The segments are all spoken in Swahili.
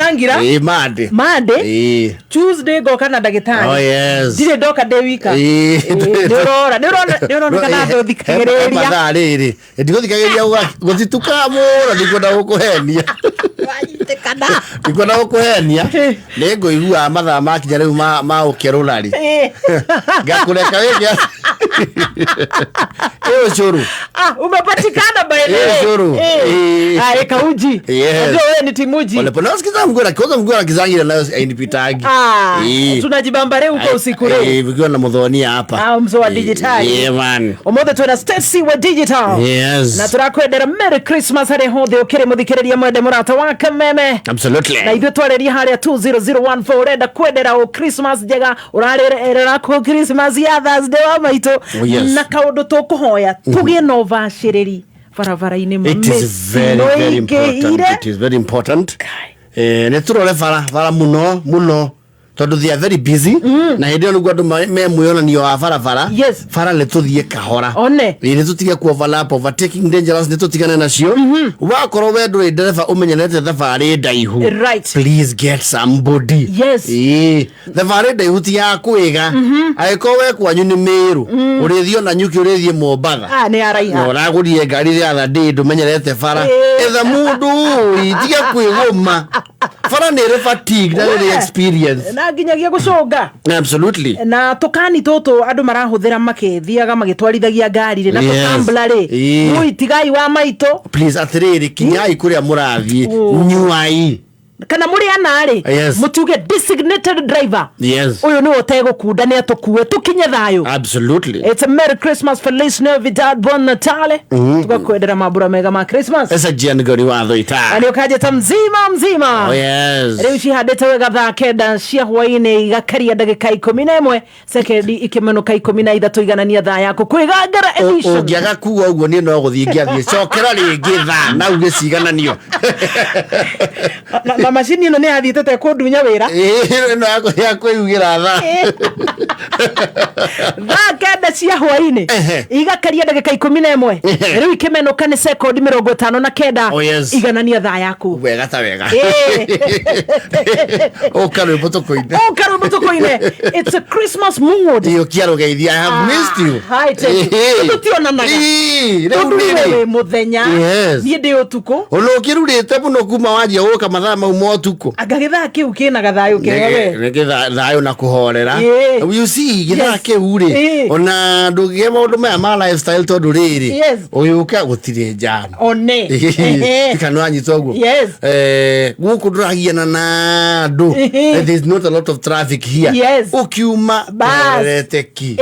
Angira Monday Tuesday goka na ndagitari oh yes dire doka de wika ndirora kana ndo thikagereria mathariri ndigo thikagereria gutituka mura ndikwenda gukuhenia ndikwenda gukuhenia ningo igua mathaa makinya riu ma ukerurari ngakureka wege churu umepatikana by churu kauji ndio wewe ni timuji wale pana sikiza mgora kizangira nayo ainipitagi tunajibamba leo uko usiku leo vikiwa na mudhonia hapa mzo wa digital man omothe tuna Stacy wa digital yes na turakwendera Merry Christmas hari hothe ukire muthikiriria mwende murata wa Kameme absolutely na ithu twareria haria 20014 urenda kwendera o Christmas jega urarerera ko Christmas ya Thursday wa maitu na kaundu tukuhoya tugie no vashiriri faravara-ini it is very important it is very important neturore fara muno tondu they are very busy na hindi onu gwandu me muyonanio wa fara yes fara le tuthie kahora one ni tutige ku overtaking dangerous ni tutigane nacio wakoro we nduri ndereba umenyenete thabari ndaihu right please get somebody yes thabari ndaihu ti ya kwiga aiko we kwanyu ni miru urithio na nyuki urithie Mombatha ni araiha uragurie ngari ya thandi ndumenyerete fara etha mundu itige kwiguma fara ni fatigue na ni experience na nginyagia gucunga absolutely na tukani toto andu marahuthira makethiaga magitwarithagia ngari na tukambla ri muitigai wa maito please atiriri kinyai kuria murathie nyuai kana muri anari mutuge designated driver uyu ni otegukunda ni atukue tukinye thayo absolutely it's a Merry Christmas Feliz Navidad Bon Natale tugakwendera mabura mega ma Christmas esa January wa thoita ani ukaje ta mzima oh yes riu cihandite wega thaa kenda cia hwaini igakaria ndagika 11 sekendi ikimenuka 13 iganania thaa yako kwigangara edition ungiaga kuwa uguo ni no guthie ngiathie cokera ringi thaa na ugicigananio na machine ino ni athitete kundunya wira no ya kwiyugira thaa kenda cia hwaini igakaria ndagika 11 riu ikimenuka ni sekondi 59 iganania thaa yaku wega ta wega okaru butukoine it's a Christmas mood iyo kiaro geithia I have missed you hi tutionanaga wewe muthenya ni ndi utuku ulukirurite muno kuma wajia uka mathaa mau motuku agagithaa kiu kina gathayo kewe ngethayo na kuhorera you see githaa kiu ri ona ndugie maundu maya ma lifestyle tondu riri uyuka gutire jam one kana anyitwo guo guku nduragiana na ndu there is not a lot of traffic here ukiuma bareteki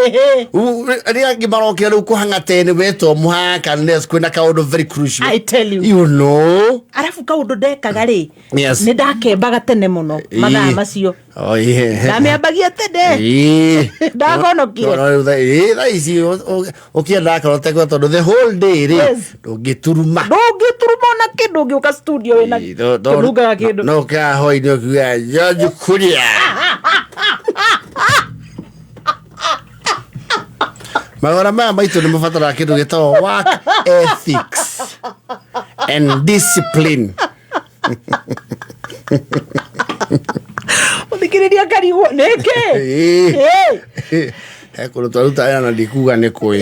ria gimarokira ru kuhanga tene weto muhaka nes kwenda kaundu very crucial I tell you know arafu kaundu ndekaga ri ni ndakembaga tene muno mathaa macio ndamĩambagia tene ndagonokire thaisi ukienda akarotegwa tondu the whole day ri ndũngĩturuma na kĩndũ ũngĩũka studio wĩna kĩrugaga kĩndũ no kahoi-inĩ ũkiuga George Kuria magora maya maitũ nĩ mabataraga kĩndũ gĩtagwo work ethics and discipline uthikiriria karigwo niki ekuru twaruta yana ndikuga ni kwi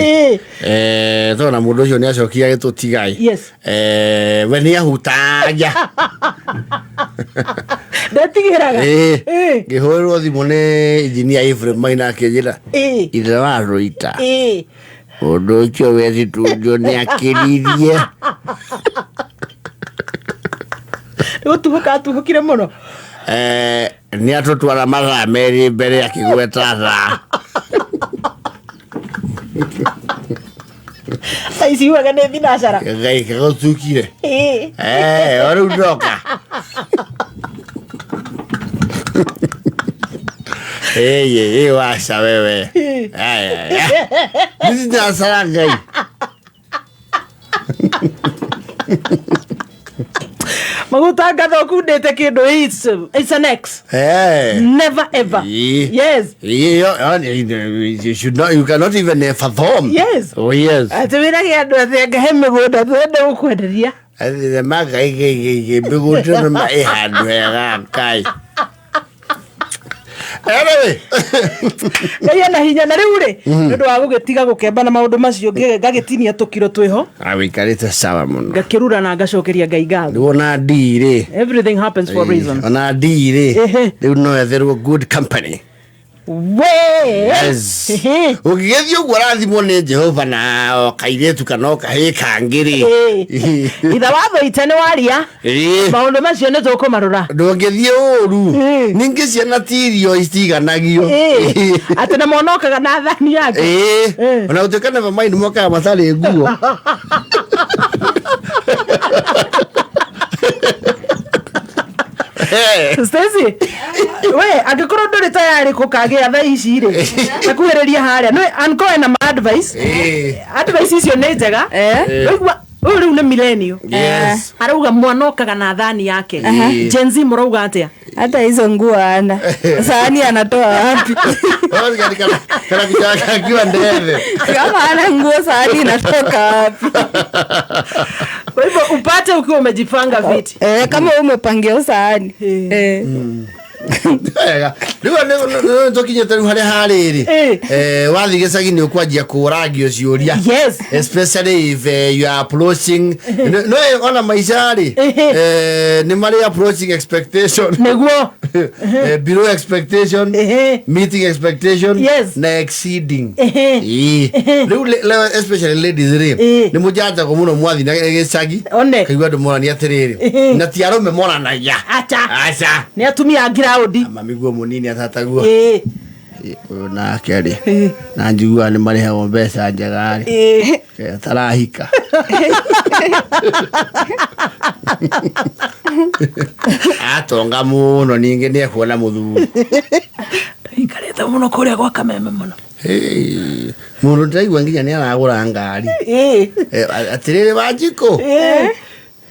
tona mundu ucio ni acokia gitutigai we ni ahutagia ndatigiraga ngihurwo thimu ni engineer Ephraim Maina akijira ithe wa Roita undu ucio we tunjo ni akiririe tuhukire muno ni atutwara mathaa meri mbere akigweta thaa saisi waga ne thinacara ngai kagotukire ora udoka washa wewe nisi nasara ngai magutanga thoku ndete kindu it's an ex never ever you cannot even fathom atwira gä andå athengahe mä gå nda twende gå kwenderia the magai bigo to my hand where kai. Anyway, Gaya na hinya na riure ndu wa gugetiga gukemba na maundu macio ngagetinia tukiro twiho awikarite sawa muno ngakirura na ngacokeria Ngai ngatho wona ndire everything happens for a reason ona ndire riu no etherwo good company yes ukigethio gwarathimo ni Jehova na kairetu kana kahe kangiri itha watho itene waria maundu macio ni tukumarura ndungithie uru ningi ciana tirio istiganagio ati na monokaga na thani yake ona utukana mama ni moka matari nguo Stacy, we angikoro nduri tayari kukagia tha ici ri akuhereria haria no ankoe na advice advice icio ni njega riu ni millennial arauga mwanokaga na thani yake Gen Z murauga atia hata hizo nguo ana sahani anatoa wapi kana kitaka kiwa ndeve kama ana nguo sahani inatoka wapi kwa hivyo upate ukiwa umejipanga viti kama umepangia sahani Riu tukinyete riu hariri wathi gicagi ni ukwanjia kuragio ciuria especially if you are approaching no ona maisha ri ni mari approaching expectation neguo below expectation meeting expectation na exceeding riu especially ladies ri ni mujanja ko muno mwathi na gicagi kaigwa ndumorani atiriri na ti arume moranagia acha ni atumia ground mamiguo munini atataguo na keri na njigua ni mari hawo mbeca njega ri tarahika atonga muno ninge ni kuona muthuri ikareta muno kuria gwa kameme muno muno ndaigua nginya ni aragura ngari atiriri Wanjiko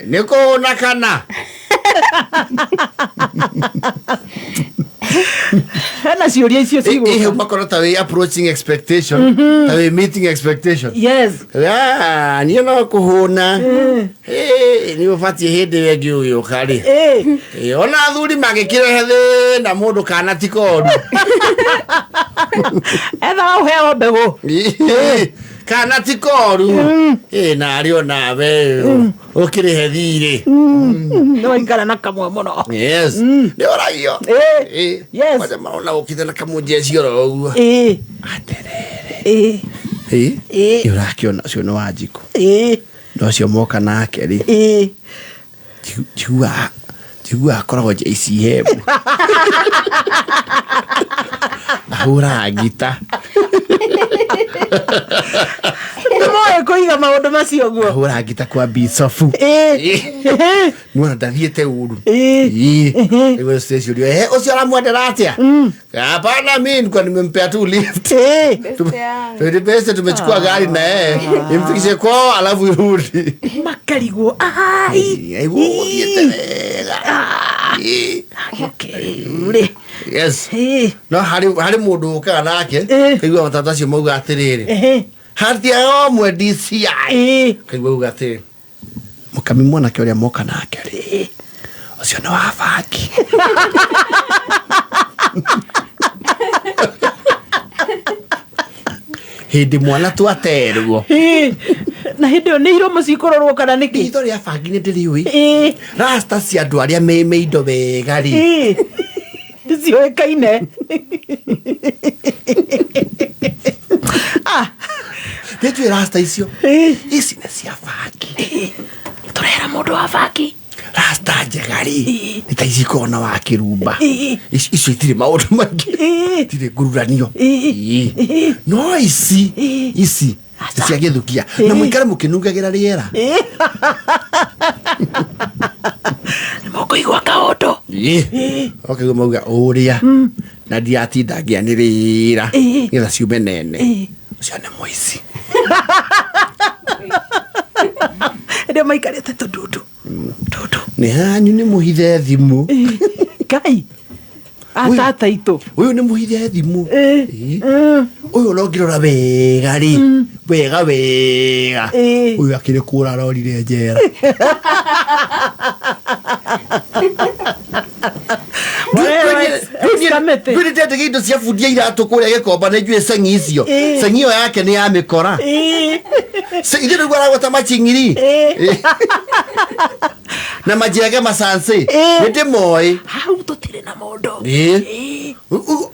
niko nakana hana ciuria icio cigo makorota we approaching expectation we meeting expectation ni no kuhuna ni ufati hindi wengi uyu kari ona thuri magikire the na mundu kana tikoru etha uheo mbegu kana tikoru na ario nawe ukiri hethire no ikara na kamwe muno ni oragio wacha maona ukithe na kamuje cioro uguo aterere urakiona cio ni Wanjiko no cio moka nake ri jigua akoragwo JCM ahura ngita moe kuiga maundu macio guo ahura ngita kwa bisofu mwana ndathiete uru ego station rio ucio aramwendera atia hapana mimi kwa nimempea tu lift ndio pesa tumechukua gari na imfikishe kwao alafu irudi makariguo aigo thiete wega ure no hari mundu ukaga nake kaigua matata cio mauga atiriri hatia omwe DCI kaigua uga atiriri mukami mwanake uria moka nake ri ucio no wabaki hindi mwana twaterwo na hindi ni iromo cikororwo kana niki ithori abangi ni ndiriui rasta cia andu aria me indo wega ri ndicioekaine nitwi rasta icio ici ni cia bangi turera mundu wa bangi rasta njega ri ni ta ici kona wa kirumba icio itiri maundu maingi itiri ngururanio no ici cia githukia na muikare mukinungagira riera moko igwa kaondo okay mauga uria na ndiatinda ngianirira ngetha ciume nene ucio ni muici ndio maikarete tududu ni hanyu ni muhithe thimu kai atata itu uyu ni muhithe thimu uyu no ngirora wega ri wega uyu akire kura rorire njera Kwini tete gido cia fundia iratu kuria gikomba ne njue sengi icio sengi yo yake ni ya mikora ithe niguo aragweta machingiri na majege masanse ndimoi hau tutire na mondo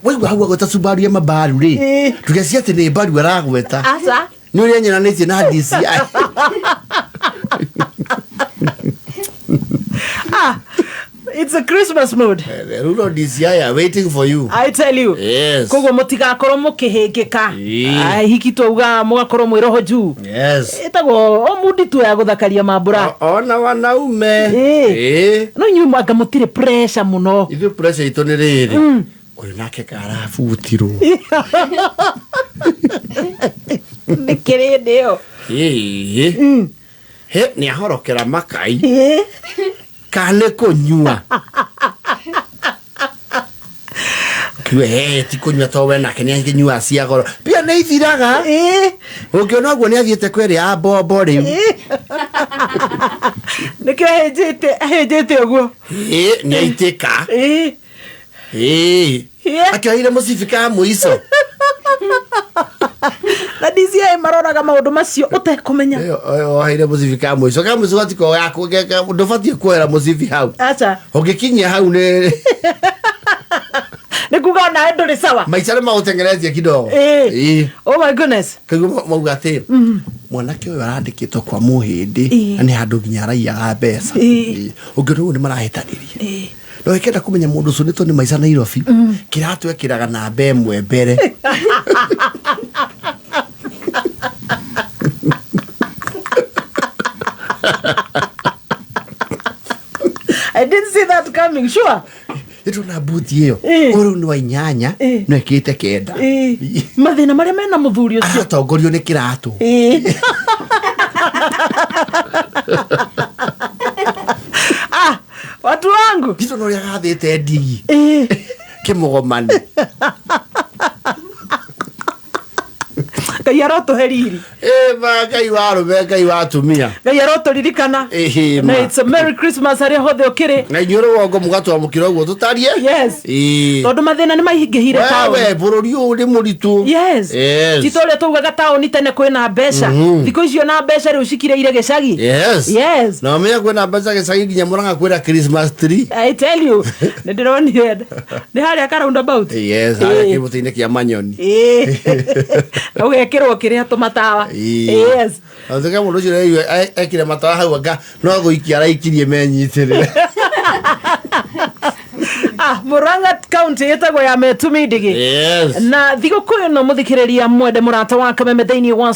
wewe hau agweta Subaru ya mabaru ri tugecia ati ni baru aragweta aca ni uria nyina niti na DCI it's a Christmas mood. The rule of DCI are waiting for you. I tell you. Yes. Kogo mutigakorwo mukihingika. Hiki twauga mugakorwo mwiroho juu. Yes. Itago o mudi tu ya guthakaria mambura. Ona wanaume. No nyuma ngamutire pressure muno. Ithu pressure ito ni riri. Uyu nake karabutirwo. Nikire ndio. He ni ahorokera makai. Kane kunyua kiwe ti kunyua to we nake ni anginyua cia goro pia ni ithiraga ungiona guo ni athiete kweri a bombo ri nikio hejete uguo ni aitika akiraire musifika muico na DCI maroraga maundu macio utekumenya haire musifika muico ka muico atiko yako ndobatie kuera musifi hau acha ungikinyia hau ni nikuga na nduri sawa maisha ma utengerezie kidogo oh my goodness kaguo mauga ati mwanake uyu arandikitwo kwa muhindi ni handu nginya araiyaga mbeca ungiru ni marahitanirie no ikenda kumenya mundu ucio nito ni maica Nairobi kiratu ekiraga na mbemwe mbere I didn't see that coming, sure. Ito na buti iyo uru ni wa inyanya no ikite kenda mathina maria mena muthuri ucio atongorio ni kiratu watu wangu kito no yagathite ndigi kimugomani Ngai arotuheriri ba Ngai warume Ngai watumia Ngai aroturirikana na it's a Merry Christmas ari hothe ukiri na inyoro wongo mugatwa mukiro guo tutarie yes tondu mathina ni maingihire tawo we bururi uri muritu yes titoria tugaga taoni tene kwina mbeca thiko icio na mbeca ri ucikireire gicagi yes na menya kwina mbeca gicagi nginya muranga kwira Christmas tree I tell you ndironire ni haria ka roundabout yes haria kibutine kia manyoni ugekirwo kiria tumatawa yes azeka mundu ucio rei ekire matawa hau anga no guikia araikirie menyitirire Murang'a County yetagwo ya Metumi Ndigi yes na thigũkũ ĩno mũthikĩrĩria mwende mũrata wa Kameme thĩinĩ wa